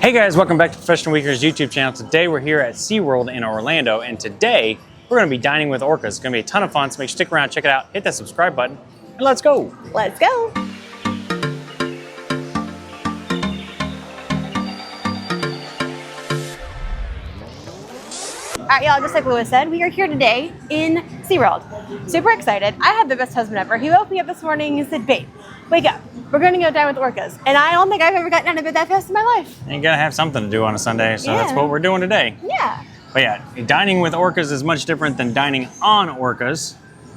Hey guys, welcome back to Professional Weekenders YouTube channel. Today we're here at SeaWorld in Orlando, and today we're going to be dining with orcas. It's going to be a ton of fun, so make sure to stick around, check it out, hit that subscribe button, and let's go! Let's go! All right, y'all, just like Lewis said, we are here today in SeaWorld. Super excited. I had the best husband ever. He woke me up this morning and said, babe, wake up. We're going to go dine with orcas. And I don't think I've ever gotten out of bed that fast in my life. And you got to have something to do on a Sunday, so that's what we're doing today. Yeah. But yeah, dining with orcas is much different than dining on orcas.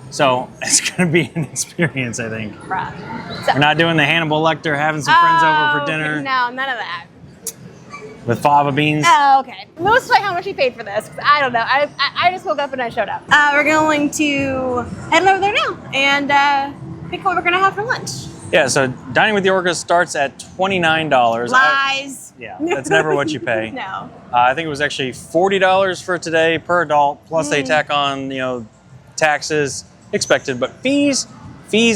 So it's going to be an experience, I think. Bruh. So, we're not doing the Hannibal Lecter, having some friends over for dinner. No, none of that. With fava beans. Oh, okay. Lewis told me how much he paid for this, because I don't know. I just woke up and I showed up. We're going to head over there now and pick what we're going to have for lunch. Yeah, so dining with the orcas starts at $29. Lies. Yeah, that's never what you pay. No. I think it was actually $40 for today per adult, plus they tack on, taxes expected, but fees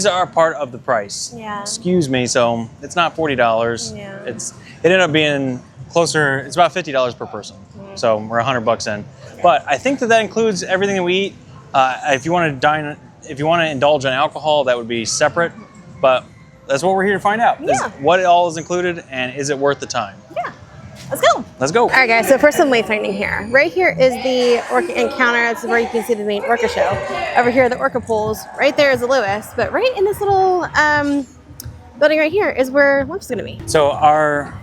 are part of the price. Yeah. Excuse me, so it's not $40. Yeah. It ended up being closer, it's about $50 per person. So we're $100 in. But I think that includes everything that we eat. If you want to dine, if you want to indulge in alcohol, that would be separate, but that's what we're here to find out. Yeah. Is what all is included and is it worth the time? Yeah. Let's go. Let's go. All right, guys, so first some wayfinding here. Right here is the orca encounter. That's where you can see the main orca show. Over here are the orca pools. Right there is the Lewis, but right in this little building right here is where lunch is going to be. So our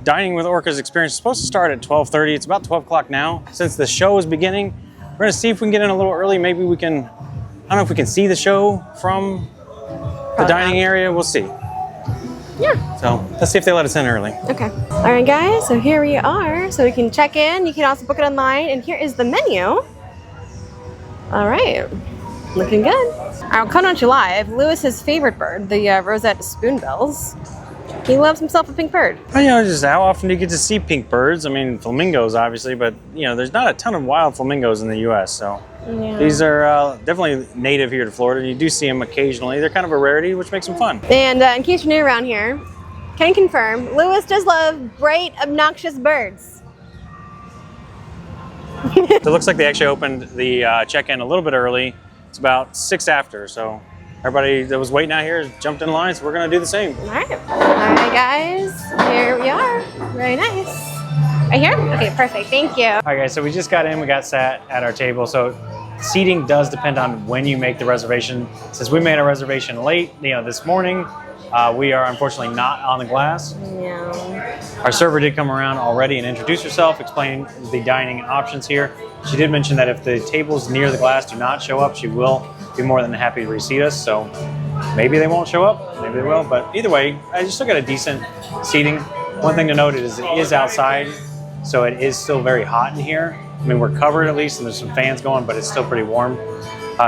dining with orcas experience is supposed to start at 12:30. It's about 12 o'clock now. Since the show is beginning, we're going to see if we can get in a little early. Maybe we can, I don't know if we can see the show from the dining area. We'll see. Yeah. So let's see if they let us in early. Okay. All right, guys, so here we are. So we can check in. You can also book it online. And here is the menu. All right. Looking good. I'll cut on you live. Lewis's favorite bird, the rosette spoonbills. He loves himself a pink bird. Well, just how often do you get to see pink birds? I mean, flamingos, obviously, but, there's not a ton of wild flamingos in the U.S., so these are definitely native here to Florida. You do see them occasionally. They're kind of a rarity, which makes them fun. And in case you're new around here, can confirm, Lewis does love bright, obnoxious birds. So it looks like they actually opened the check-in a little bit early. It's about 6 after, so everybody that was waiting out here jumped in line, so we're going to do the same. All right, guys, here we are. Very nice. Right here? Okay, perfect. Thank you. All right, guys, so we just got in. We got sat at our table. So seating does depend on when you make the reservation. Since we made a reservation late, this morning, we are unfortunately not on the glass. Yeah. Our server did come around already and introduce herself, explain the dining options here. She did mention that if the tables near the glass do not show up, she will be more than happy to reseat us. So maybe they won't show up, maybe they will. But either way, I just still got a decent seating. One thing to note is it is outside, so it is still very hot in here. I mean, we're covered at least, and there's some fans going, but it's still pretty warm.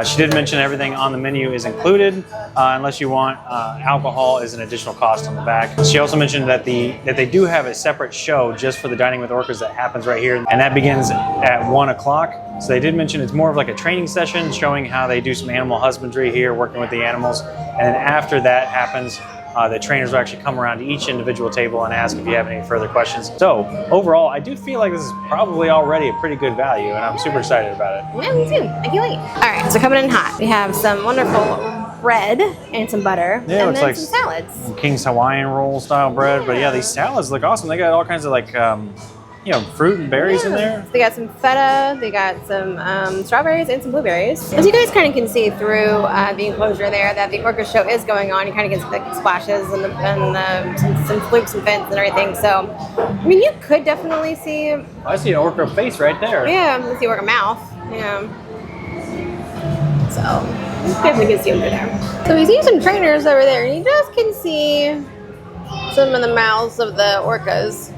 She did mention everything on the menu is included, unless you want alcohol is an additional cost on the back. She also mentioned that they do have a separate show just for the Dining with Orcas that happens right here, and that begins at 1 o'clock. So they did mention it's more of like a training session showing how they do some animal husbandry here, working with the animals. And then after that happens, the trainers will actually come around to each individual table and ask if you have any further questions. So overall, I do feel like this is probably already a pretty good value, and I'm super excited about it. Yeah, me too. I can't wait. All right, so coming in hot, we have some wonderful bread and some butter, and then like some salads. King's Hawaiian roll style bread, but yeah, these salads look awesome. They got all kinds of like, fruit and berries in there. They got some feta, they got some strawberries and some blueberries. As you guys kind of can see through the enclosure there that the orca show is going on, you kind of get the splashes and some flukes and fins and everything. So, I mean, you could definitely see... I see an orca face right there. Yeah, you see orca mouth. Yeah. So, you definitely can see them through there. So we see some trainers over there, and you just can see some of the mouths of the orcas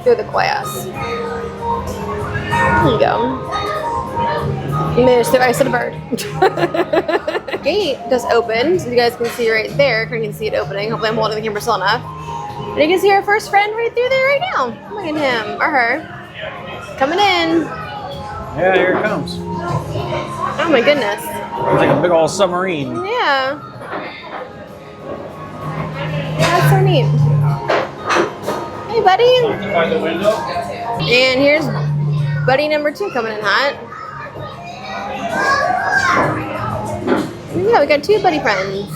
through the glass. There you go. There's the eyes of the bird. Gate just opened, so you guys can see right there. You can see it opening. Hopefully I'm holding the camera still enough. And you can see our first friend right through there right now. Look at him, or her. Coming in. Yeah, here it comes. Oh my goodness. It's like a big old submarine. Yeah. That's so neat. Hey, buddy. And here's buddy number 2 coming in hot. Yeah, we got 2 buddy friends.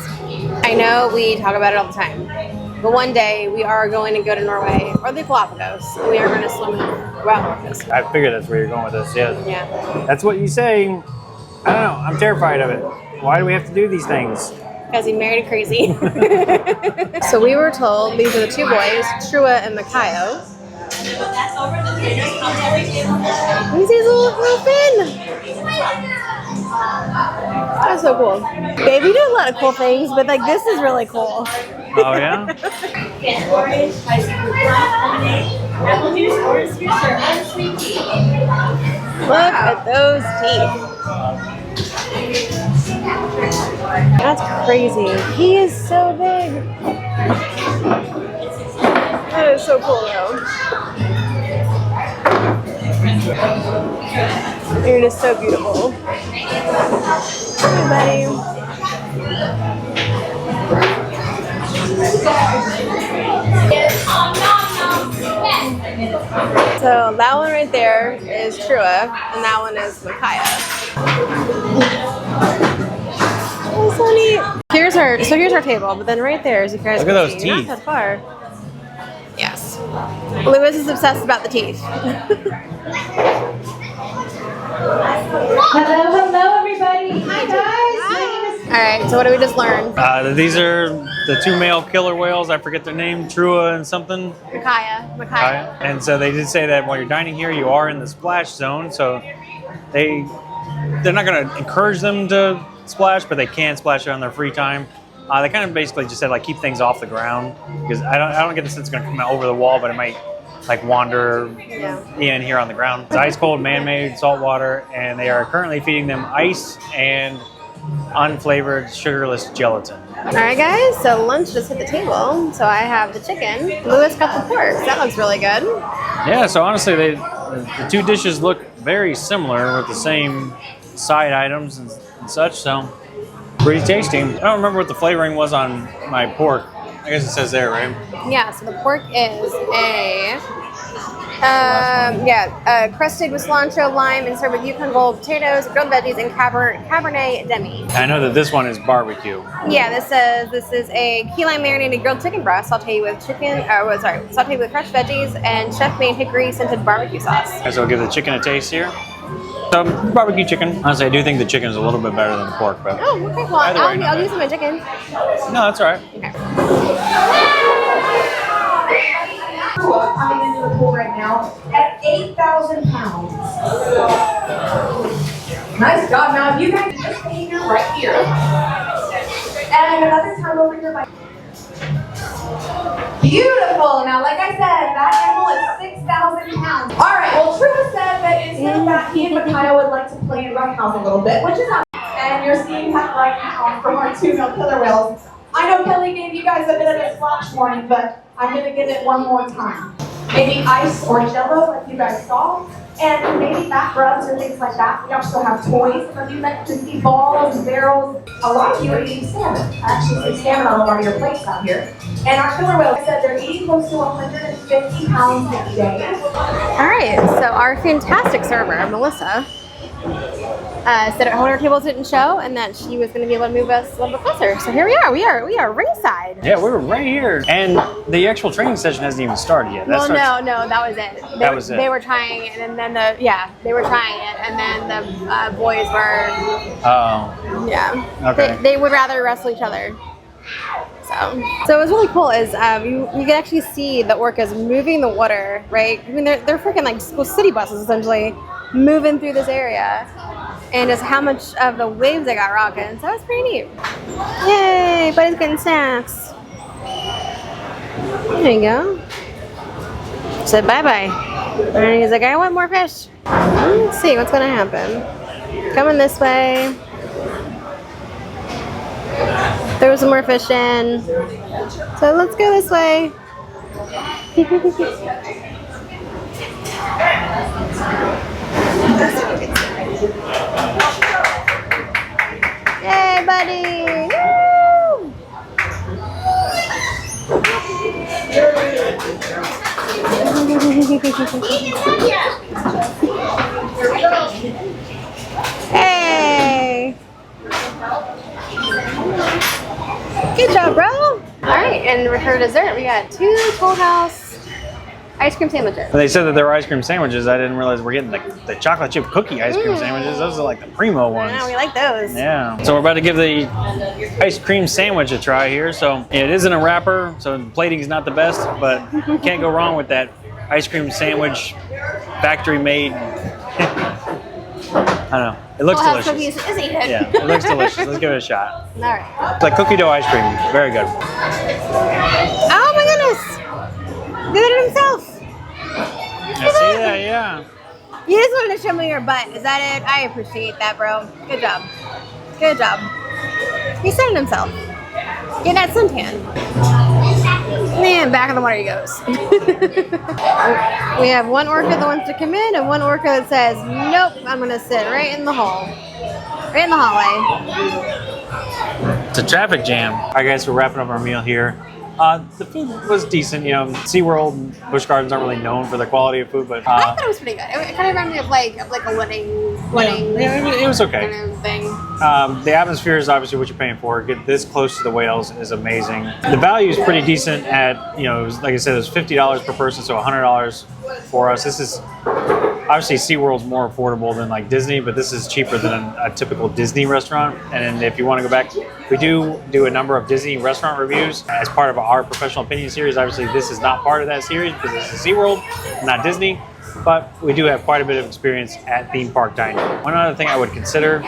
I know we talk about it all the time, but one day we are going to go to Norway or the Galapagos. We are going to swim around Orcas. I figured that's where you're going with this. Yeah. Yeah. That's what you say. I don't know. I'm terrified of it. Why do we have to do these things? Because he married a crazy. So we were told these are the 2 boys, Trua and Makayo. He's his little fin. That's so cool. Babe, we do a lot of cool things, but like this is really cool. Oh yeah? Orange, ice cream, lemonade, apple juice, orange juice, or unsweet tea. Look at those teeth. That's crazy. He is so big. That is so cool though. You're just so beautiful. Hey, buddy. So that one right there is Trua, and that one is Micaiah. Oh, so neat. Here's our table, but then right there, as you guys Look can at those see, you're teeth. not that far. Yes. Lewis is obsessed about the teeth. Hello, everybody. Hi, guys. My name is. All right. So what did we just learn? These are the 2 male killer whales. I forget their name. Trua and something. Micaiah. And so they did say that while you're dining here, you are in the splash zone. So they're not going to encourage them to splash, but they can splash it on their free time. They kind of basically just said like keep things off the ground because I don't get the sense it's going to come out over the wall, but it might like wander in here on the ground. It's ice cold, man-made salt water, and they are currently feeding them ice and unflavored sugarless gelatin. All right, guys. So lunch just hit the table. So I have the chicken. Lewis got the pork. That looks really good. Yeah. So honestly, the 2 dishes look very similar with the same side items and such. So pretty tasty. I don't remember what the flavoring was on my pork. I guess it says there, right? Yeah, so the pork is crusted with cilantro, lime, and served with Yukon Gold potatoes, grilled veggies, and Cabernet Demi. I know that this one is barbecue. Yeah, this is a key lime marinated grilled chicken breast sauteed with sauteed with fresh veggies and chef-made hickory scented barbecue sauce. So I'll give the chicken a taste here. So barbecue chicken. Honestly, I do think the chicken is a little bit better than the pork, but Oh, okay. Well, Either way, not I'll bad. use some of my chicken. no, that's all right. Okay. Coming into the pool right now at 8,000 pounds. Nice job. Now, if you guys just stay here right here. And another time over here by. Beautiful. Now, like I said, that animal is 6,000 pounds. All right. Well, Trua said that instead of that, he and Micaiah would like to play in roughhouse a little bit, which is not. And you're seeing that right now from our 2 male killer whales. I know Kelly gave you guys a bit of a splash warning, but I'm going to give it one more time. Maybe ice or jello, like you guys saw, and maybe back rubs or things like that. We also have toys. Some of you like to see balls and barrels. A lot of you are eating salmon. I actually see salmon on a lot of your plates out here. And our killer whales said they're eating close to 150 pounds a day. All right, so our fantastic server, Melissa, said her owner tables didn't show and that she was going to be able to move us a little bit closer. So here we are. We are ringside. Yeah, we were right here. And the actual training session hasn't even started yet. Well, no, that was it. That was it. They were trying it, and then they were trying it, and then the boys were, Oh, okay. They would rather wrestle each other. So it was really cool. Is you can actually see the orcas moving the water, right? I mean, they're freaking like school city buses essentially moving through this area, and just how much of the waves they got rocking. So that was pretty neat. Yay! Buddy's getting snacks. There you go. Said bye-bye. And he's like, I want more fish. Let's see what's gonna happen. Coming this way. Throw some more fish in. So let's go this way. Yay, buddy! Woo! Hey! Good job, bro! Alright, and for dessert, we got 2 Toll House ice cream sandwiches. When they said that they were ice cream sandwiches, I didn't realize we're getting the chocolate chip cookie ice cream sandwiches. Those are like the primo ones. Yeah, we like those. Yeah. So we're about to give the ice cream sandwich a try here. So it isn't a wrapper, so the plating is not the best, but you can't go wrong with that ice cream sandwich, factory made. I don't know. It looks delicious. Cookies is eaten. Yeah, it looks delicious. Let's give it a shot. All right. It's like cookie dough ice cream. Very good. Oh my goodness! Did it himself. I see that, yeah. You just wanted to show me your butt. Is that it? I appreciate that, bro. Good job. Good job. He said it himself. Get that suntan. Man, back in the water he goes. We have one orca that wants to come in and one orca that says, nope, I'm going to sit right in the hall. Right in the hallway. It's a traffic jam. All right, guys, we're wrapping up our meal here. The food was decent. You know, SeaWorld and Busch Gardens aren't really known for the quality of food, but I thought it was pretty good. It kind of reminded me of like a wedding. Yeah, it was okay. Kind of thing. The atmosphere is obviously what you're paying for. Get this close to the whales is amazing. The value is pretty decent at, you know, it was, like I said, it was $50 per person, so $100 for us. This is obviously SeaWorld's more affordable than like Disney, but this is cheaper than a typical Disney restaurant. And if you want to go back, we do a number of Disney restaurant reviews as part of our professional opinion series. Obviously, this is not part of that series because this is SeaWorld, not Disney. But we do have quite a bit of experience at theme park dining. One other thing I would consider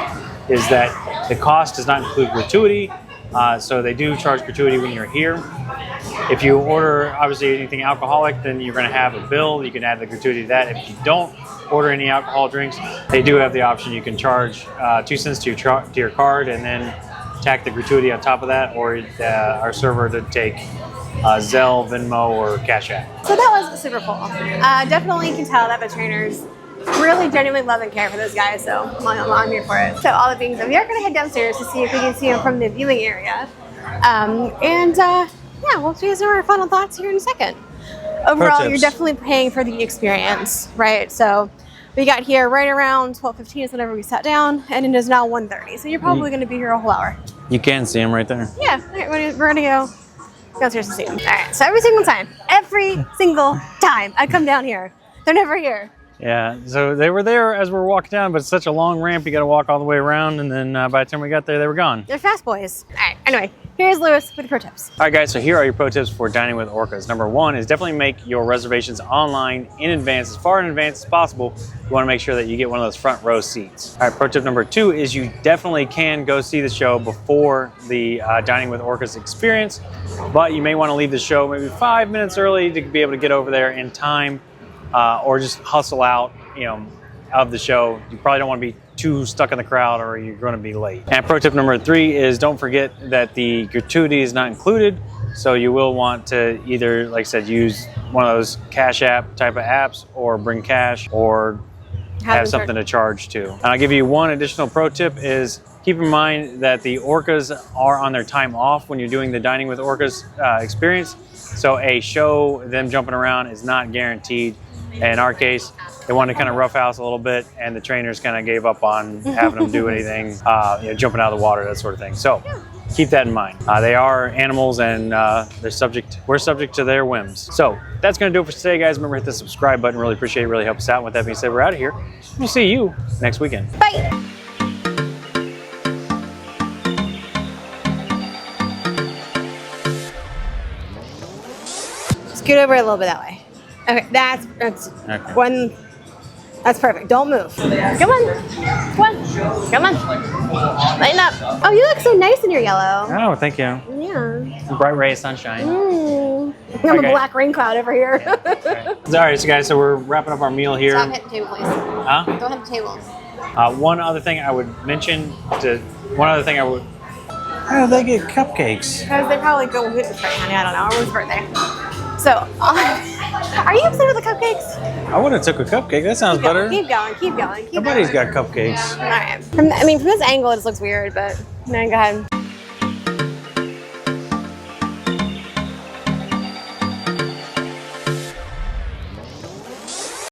is that the cost does not include gratuity. So they do charge gratuity when you're here. If you order, obviously, anything alcoholic, then you're going to have a bill. You can add the gratuity to that. If you don't order any alcohol drinks, they do have the option. You can charge 2 cents to your card and then tack the gratuity on top of that, or our server to take Zelle, Venmo, or Cash App. So that was super cool. Definitely can tell that the trainers really genuinely love and care for those guys, so I'm here for it. So all the things, we are going to head downstairs to see if we can see them from the viewing area. Yeah, we'll see our final thoughts here in a second. Overall, you're definitely paying for the experience, right? So we got here right around 12:15 is whenever we sat down, and it is now 1:30. So you're probably going to be here a whole hour. You can see them right there. Yeah, all right, we're going to go downstairs to see them. All right, so every single time I come down here, they're never here. Yeah, so they were there as we were walking down, but it's such a long ramp, you got to walk all the way around, and then by the time we got there, they were gone. They're fast boys. All right, anyway, here's Lewis with the pro tips. All right, guys, so here are your pro tips for dining with orcas. Number 1 is definitely make your reservations online in advance, as far in advance as possible. You want to make sure that you get one of those front row seats. All right, pro tip number 2 is you definitely can go see the show before the Dining with Orcas experience, but you may want to leave the show maybe 5 minutes early to be able to get over there in time, or just hustle out, of the show. You probably don't want to be too stuck in the crowd or you're going to be late. And pro tip number 3 is don't forget that the gratuity is not included. So you will want to either, like I said, use one of those Cash App type of apps or bring cash or have something to charge to. And I'll give you one additional pro tip is keep in mind that the orcas are on their time off when you're doing the Dining with Orcas experience. So a show, them jumping around is not guaranteed. In our case, they wanted to kind of roughhouse a little bit, and the trainers kind of gave up on having them do anything, jumping out of the water, that sort of thing. So keep that in mind. They are animals, and we're subject to their whims. So that's going to do it for today, guys. Remember, hit the subscribe button. Really appreciate it. Really helps us out. With that being said, we're out of here. We'll see you next weekend. Bye. Scoot over a little bit that way. Okay, that's okay. One. That's perfect. Don't move. Come on. Come on. Lighten up. Oh, you look so nice in your yellow. Oh, thank you. Yeah. Bright ray of sunshine. I'm a black rain cloud over here. All right, so guys, so we're wrapping up our meal here. Stop hitting the table, please. Huh? Don't hit the table. One other thing I would mention how do they get cupcakes? Because they probably go with this right, honey. I don't know. Everyone's birthday. So, are you upset with the cupcakes? I would have took a cupcake. That sounds better. Keep going. Nobody's got cupcakes. All right. From this angle, it just looks weird, but no, go ahead.